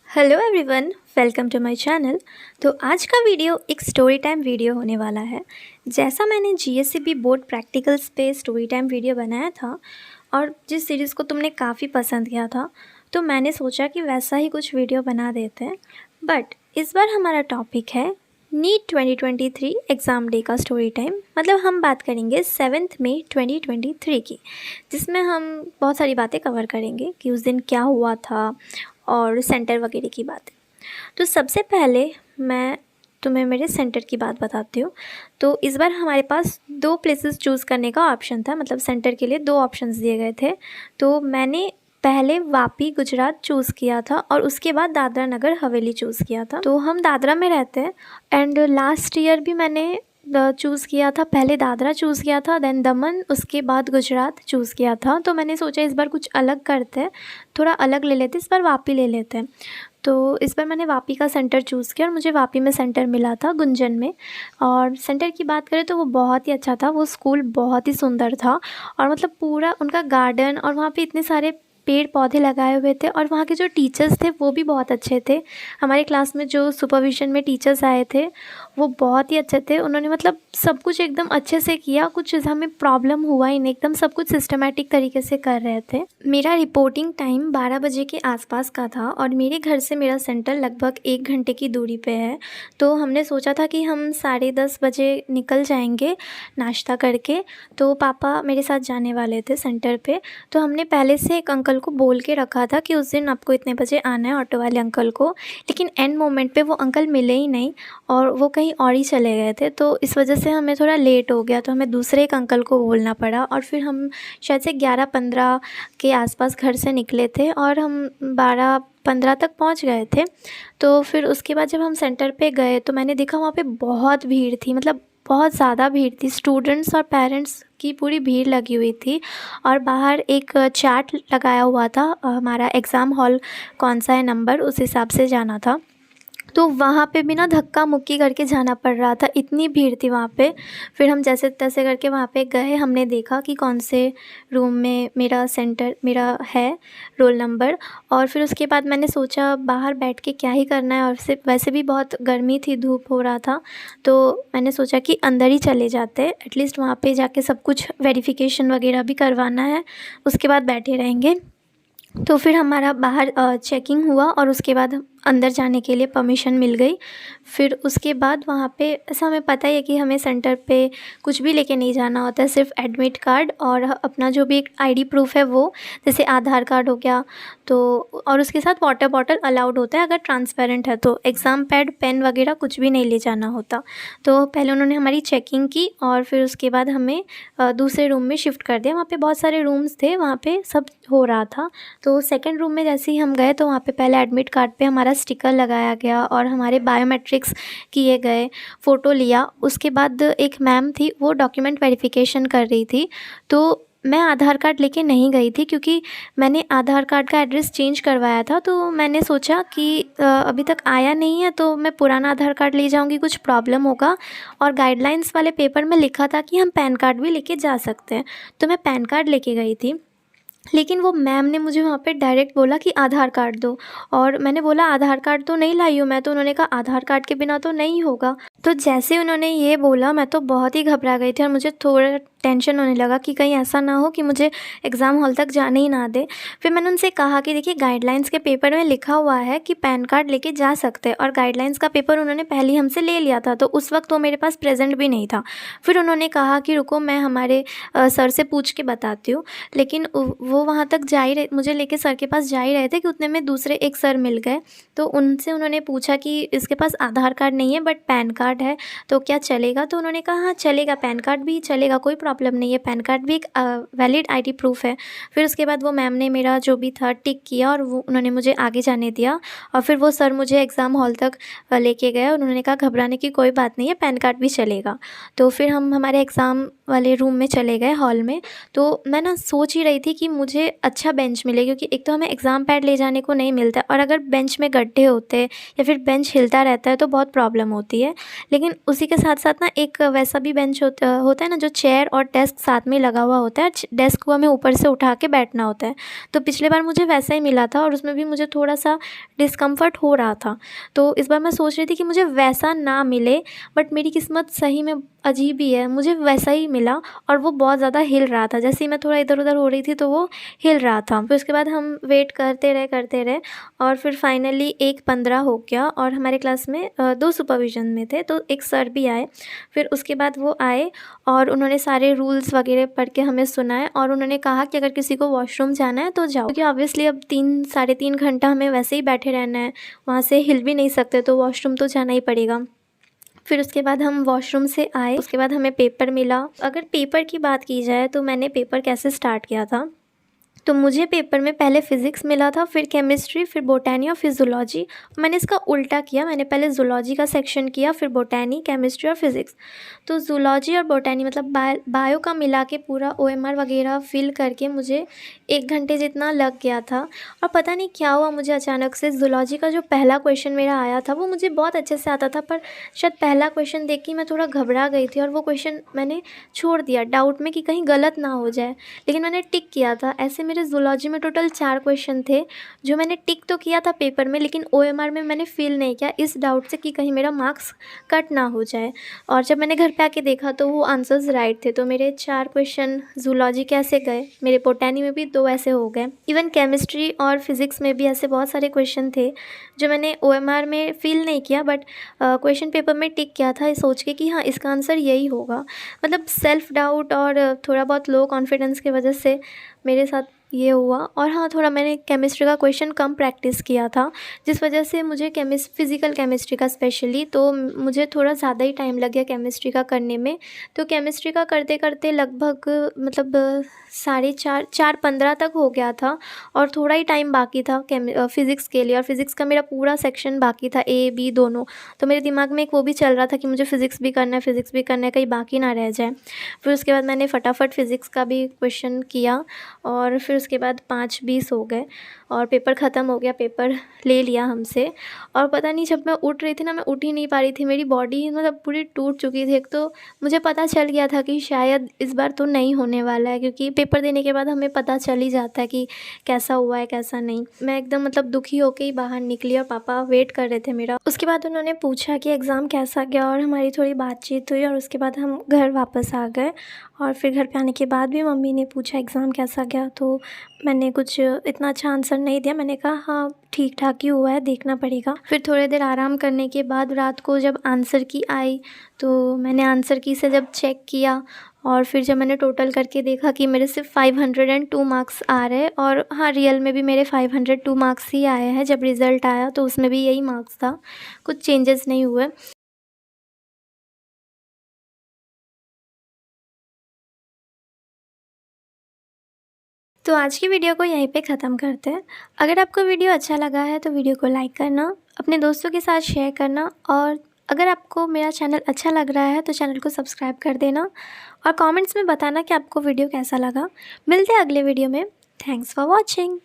Hello everyone, welcome to my channel. तो आज का वीडियो एक स्टोरी टाइम वीडियो होने वाला है। जैसा मैंने जीएससीबी बोर्ड प्रैक्टिकल्स पे स्टोरी टाइम वीडियो बनाया था और जिस सीरीज़ को तुमने काफ़ी पसंद किया था, तो मैंने सोचा कि वैसा ही कुछ वीडियो बना देते हैं। बट इस बार हमारा टॉपिक है नीट 2023 एग्ज़ाम डे का स्टोरी टाइम। मतलब हम बात करेंगे 7 मई 2023 की, जिसमें हम बहुत सारी बातें कवर करेंगे कि उस दिन क्या हुआ था और सेंटर वगैरह की बातें। तो सबसे पहले मैं तुम्हें मेरे सेंटर की बात बताती हूँ। तो इस बार हमारे पास 2 प्लेसेस चूज़ करने का ऑप्शन था, मतलब सेंटर के लिए 2 ऑप्शंस दिए गए थे। तो मैंने पहले वापी गुजरात चूज़ किया था और उसके बाद दादरा नगर हवेली चूज़ किया था। तो हम दादरा में रहते हैं एंड लास्ट ईयर भी मैंने चूज़ किया था। पहले दादरा चूज़ किया था, देन दमन, उसके बाद गुजरात चूज़ किया था। तो मैंने सोचा इस बार कुछ अलग करते हैं, थोड़ा अलग ले लेते हैं, इस बार वापी ले लेते हैं। तो इस बार मैंने वापी का सेंटर चूज़ किया और मुझे वापी में सेंटर मिला था, गुंजन में। और सेंटर की बात करें तो वो बहुत ही अच्छा था, वो स्कूल बहुत ही सुंदर था और मतलब पूरा उनका गार्डन और वहाँ पे इतने सारे पेड़ पौधे लगाए हुए थे और वहाँ के जो टीचर्स थे वो भी बहुत अच्छे थे। हमारे क्लास में जो सुपरविज़न में टीचर्स आए थे वो बहुत ही अच्छे थे। उन्होंने मतलब सब कुछ एकदम अच्छे से किया, कुछ हमें प्रॉब्लम हुआ ही नहीं, एकदम सब कुछ सिस्टमेटिक तरीके से कर रहे थे। मेरा रिपोर्टिंग टाइम 12 बजे के आसपास का था और मेरे घर से मेरा सेंटर लगभग 1 घंटे की दूरी पे है। तो हमने सोचा था कि हम 10:30 बजे निकल जाएंगे नाश्ता करके। तो पापा मेरे साथ जाने वाले थे सेंटर पे। तो हमने पहले से एक अंकल को बोल के रखा था कि उस दिन आपको इतने बजे आना है, ऑटो वाले अंकल को। लेकिन एंड मोमेंट पे वो अंकल मिले ही नहीं और वो कहीं और ही चले गए थे। तो इस वजह से हमें थोड़ा लेट हो गया, तो हमें दूसरे एक अंकल को बोलना पड़ा और फिर हम शायद से 11:15 के आसपास घर से निकले थे और हम 12:15 तक पहुंच गए थे। तो फिर उसके बाद जब हम सेंटर पे गए तो मैंने देखा वहाँ पे बहुत भीड़ थी, मतलब बहुत ज़्यादा भीड़ थी। स्टूडेंट्स और पेरेंट्स की पूरी भीड़ लगी हुई थी और बाहर एक चार्ट लगाया हुआ था, हमारा एग्ज़ाम हॉल कौन सा है नंबर, उस हिसाब से जाना था। तो वहाँ पे भी ना धक्का मुक्की करके जाना पड़ रहा था, इतनी भीड़ थी वहाँ पे। फिर हम जैसे तैसे करके वहाँ पे गए, हमने देखा कि कौन से रूम में मेरा है रोल नंबर। और फिर उसके बाद मैंने सोचा बाहर बैठ के क्या ही करना है, और सिर्फ वैसे भी बहुत गर्मी थी, धूप हो रहा था। तो मैंने सोचा कि अंदर ही चले जाते, एटलीस्ट वहाँ पे जाके सब कुछ वेरिफिकेशन वगैरह भी करवाना है, उसके बाद बैठे रहेंगे। तो फिर हमारा बाहर चेकिंग हुआ और उसके बाद अंदर जाने के लिए परमिशन मिल गई। फिर उसके बाद वहाँ पे ऐसा हमें पता ही है कि हमें सेंटर पे कुछ भी लेके नहीं जाना होता है, सिर्फ एडमिट कार्ड और अपना जो भी एक आईडी प्रूफ है वो, जैसे आधार कार्ड हो गया। तो और उसके साथ वाटर बॉटल अलाउड होता है अगर ट्रांसपेरेंट है तो। एग्ज़ाम पैड, पेन वगैरह कुछ भी नहीं ले जाना होता। तो पहले उन्होंने हमारी चेकिंग की और फिर उसके बाद हमें दूसरे रूम में शिफ्ट कर दिया। वहाँ पे बहुत सारे रूम्स थे, वहाँ पे सब हो रहा था। तो सेकंड रूम में जैसे ही हम गए तो वहाँ पे पहले एडमिट कार्ड पे हमारा स्टिकर लगाया गया और हमारे बायोमेट्रिक्स किए गए, फ़ोटो लिया। उसके बाद एक मैम थी, वो डॉक्यूमेंट वेरिफिकेशन कर रही थी। तो मैं आधार कार्ड लेके नहीं गई थी क्योंकि मैंने आधार कार्ड का एड्रेस चेंज करवाया था। तो मैंने सोचा कि अभी तक आया नहीं है तो मैं पुराना आधार कार्ड ले जाऊंगी, कुछ प्रॉब्लम होगा। और गाइडलाइंस वाले पेपर में लिखा था कि हम पैन कार्ड भी लेके जा सकते हैं, तो मैं पैन कार्ड लेके गई थी। लेकिन वो मैम ने मुझे वहाँ पे डायरेक्ट बोला कि आधार कार्ड दो, और मैंने बोला आधार कार्ड तो नहीं लाई हूँ मैं। तो उन्होंने कहा आधार कार्ड के बिना तो नहीं होगा। तो जैसे उन्होंने ये बोला मैं तो बहुत ही घबरा गई थी और मुझे थोड़ा टेंशन होने लगा कि कहीं ऐसा ना हो कि मुझे एग्ज़ाम हॉल तक जाने ही ना दे। फिर मैंने उनसे कहा कि देखिए गाइडलाइंस के पेपर में लिखा हुआ है कि पैन कार्ड लेके जा सकते हैं, और गाइडलाइंस का पेपर उन्होंने पहले ही हमसे ले लिया था, तो उस वक्त वो मेरे पास प्रेजेंट भी नहीं था। फिर उन्होंने कहा कि रुको मैं हमारे सर से पूछ के बताती हूँ। लेकिन वो वहाँ तक जा ही रहे, मुझे लेके सर के पास जा ही रहे थे कि उतने में दूसरे एक सर मिल गए। तो उनसे उन्होंने पूछा कि इसके पास आधार कार्ड नहीं है बट पैन कार्ड है, तो क्या चलेगा? तो उन्होंने कहा हाँ चलेगा, पैन कार्ड भी चलेगा, कोई प्रॉब्लम नहीं है, पैन कार्ड भी एक वैलिड आईडी प्रूफ है। फिर उसके बाद वो मैम ने मेरा जो भी था टिक किया और वो उन्होंने मुझे आगे जाने दिया। और फिर वो सर मुझे एग्ज़ाम हॉल तक लेके गए। उन्होंने कहा घबराने की कोई बात नहीं है, पैन कार्ड भी चलेगा। तो फिर हम हमारे एग्ज़ाम वाले रूम में चले गए, हॉल में। तो मैं ना सोच ही रही थी कि मुझे अच्छा बेंच मिले, क्योंकि एक तो हमें एग्ज़ाम पैड ले जाने को नहीं मिलता और अगर बेंच में गड्ढे होते या फिर बेंच हिलता रहता है तो बहुत प्रॉब्लम होती है। लेकिन उसी के साथ साथ ना एक वैसा भी बेंच होता है ना, जो चेयर और डेस्क साथ में लगा हुआ होता है। डेस्क को हमें ऊपर से उठा के बैठना होता है। तो पिछले बार मुझे वैसा ही मिला था और उसमें भी मुझे थोड़ा सा डिस्कम्फर्ट हो रहा था। तो इस बार मैं सोच रही थी कि मुझे वैसा ना मिले, बट मेरी किस्मत सही में अजीब ही है, मुझे वैसा ही मिला और वो बहुत ज़्यादा हिल रहा था। जैसे ही मैं थोड़ा इधर उधर हो रही थी तो वो हिल रहा था। फिर उसके बाद हम वेट करते रहे और फिर फाइनली 1:15 हो गया और हमारे क्लास में 2 सुपरविज़न में थे, तो एक सर भी आए। फिर उसके बाद वो आए और उन्होंने सारे रूल्स वगैरह पढ़ के हमें सुनाए और उन्होंने कहा कि अगर किसी को वॉशरूम जाना है तो जाओ, क्योंकि ऑब्वियसली अब 3 साढ़े 3 घंटा हमें वैसे ही बैठे रहना है, वहाँ से हिल भी नहीं सकते, तो वॉशरूम तो जाना ही पड़ेगा। फिर उसके बाद हम वॉशरूम से आए, उसके बाद हमें पेपर मिला। अगर पेपर की बात की जाए तो मैंने पेपर कैसे स्टार्ट किया था, तो मुझे पेपर में पहले फ़िज़िक्स मिला था, फिर केमिस्ट्री, फिर बोटैनी और फिर ज़ूलॉजी। मैंने इसका उल्टा किया, मैंने पहले ज़ूलॉजी का सेक्शन किया, फिर बोटैनी, केमिस्ट्री और फिज़िक्स। तो ज़ूलॉजी और बोटैनी मतलब बायो का मिला के पूरा OMR वगैरह फिल करके मुझे 1 घंटे जितना लग गया था। और पता नहीं क्या हुआ, मुझे अचानक से ज़ूलॉजी का जो पहला क्वेश्चन मेरा आया था वो मुझे बहुत अच्छे से आता था, पर शायद पहला क्वेश्चन देख के मैं थोड़ा घबरा गई थी और वो क्वेश्चन मैंने छोड़ दिया डाउट में कि कहीं गलत ना हो जाए, लेकिन मैंने टिक किया था। ऐसे मेरे ज़ूलॉजी में टोटल 4 क्वेश्चन थे जो मैंने टिक तो किया था पेपर में, लेकिन OMR में मैंने फिल नहीं किया, इस डाउट से कि कहीं मेरा मार्क्स कट ना हो जाए। और जब मैंने घर पे आके देखा तो वो आंसर्स राइट थे, तो मेरे 4 क्वेश्चन ज़ूलॉजी के ऐसे गए, मेरे बोटैनी में भी 2 ऐसे हो गए। इवन केमिस्ट्री और फिज़िक्स में भी ऐसे बहुत सारे क्वेश्चन थे जो मैंने OMR में फिल नहीं किया, बट क्वेश्चन पेपर में टिक किया था सोच के कि हाँ इसका आंसर यही होगा। मतलब सेल्फ़ डाउट और थोड़ा बहुत लो कॉन्फिडेंस की वजह से मेरे साथ ये हुआ। और हाँ, थोड़ा मैंने केमिस्ट्री का क्वेश्चन कम प्रैक्टिस किया था, जिस वजह से मुझे फिज़िकल केमिस्ट्री का स्पेशली तो मुझे थोड़ा ज़्यादा ही टाइम लग गया केमिस्ट्री का करने में। तो केमिस्ट्री का करते करते लगभग मतलब 4:15 तक हो गया था और थोड़ा ही टाइम बाकी था फ़िज़िक्स के लिए, और फ़िज़िक्स का मेरा पूरा सेक्शन बाकी था, A B दोनों। तो मेरे दिमाग में एक वो भी चल रहा था कि मुझे फ़िज़िक्स भी करना है, कहीं बाकी ना रह जाए। फिर उसके बाद मैंने फटाफट फ़िज़िक्स का भी क्वेश्चन किया और फिर उसके बाद 5:20 हो गए और पेपर ख़त्म हो गया, पेपर ले लिया हमसे। और पता नहीं जब मैं उठ रही थी ना, मैं उठ ही नहीं पा रही थी, मेरी बॉडी मतलब पूरी टूट चुकी थी। एक तो मुझे पता चल गया था कि शायद इस बार तो नहीं होने वाला है, क्योंकि पेपर देने के बाद हमें पता चल ही जाता है कि कैसा हुआ है कैसा नहीं। मैं एकदम मतलब दुखी होकर ही बाहर निकली और पापा वेट कर रहे थे मेरा। उसके बाद उन्होंने पूछा कि एग्ज़ाम कैसा गया और हमारी थोड़ी बातचीत हुई और उसके बाद हम घर वापस आ गए। और फिर घर पे आने के बाद भी मम्मी ने पूछा एग्ज़ाम कैसा गया, तो मैंने कुछ इतना अच्छा आंसर नहीं दिया। मैंने कहा हाँ ठीक ठाक ही हुआ है, देखना पड़ेगा। फिर थोड़ी देर आराम करने के बाद रात को जब आंसर की आई तो मैंने आंसर की से जब चेक किया और फिर जब मैंने टोटल करके देखा कि मेरे सिर्फ 502 मार्क्स आ रहे हैं। और हाँ, रियल में भी मेरे 502 मार्क्स ही आए हैं। जब रिज़ल्ट आया तो उसमें भी यही मार्क्स था, कुछ चेंजेस नहीं हुए। तो आज की वीडियो को यहीं पे ख़त्म करते हैं। अगर आपको वीडियो अच्छा लगा है तो वीडियो को लाइक करना, अपने दोस्तों के साथ शेयर करना, और अगर आपको मेरा चैनल अच्छा लग रहा है तो चैनल को सब्सक्राइब कर देना और कमेंट्स में बताना कि आपको वीडियो कैसा लगा। मिलते हैं अगले वीडियो में। Thanks for watching.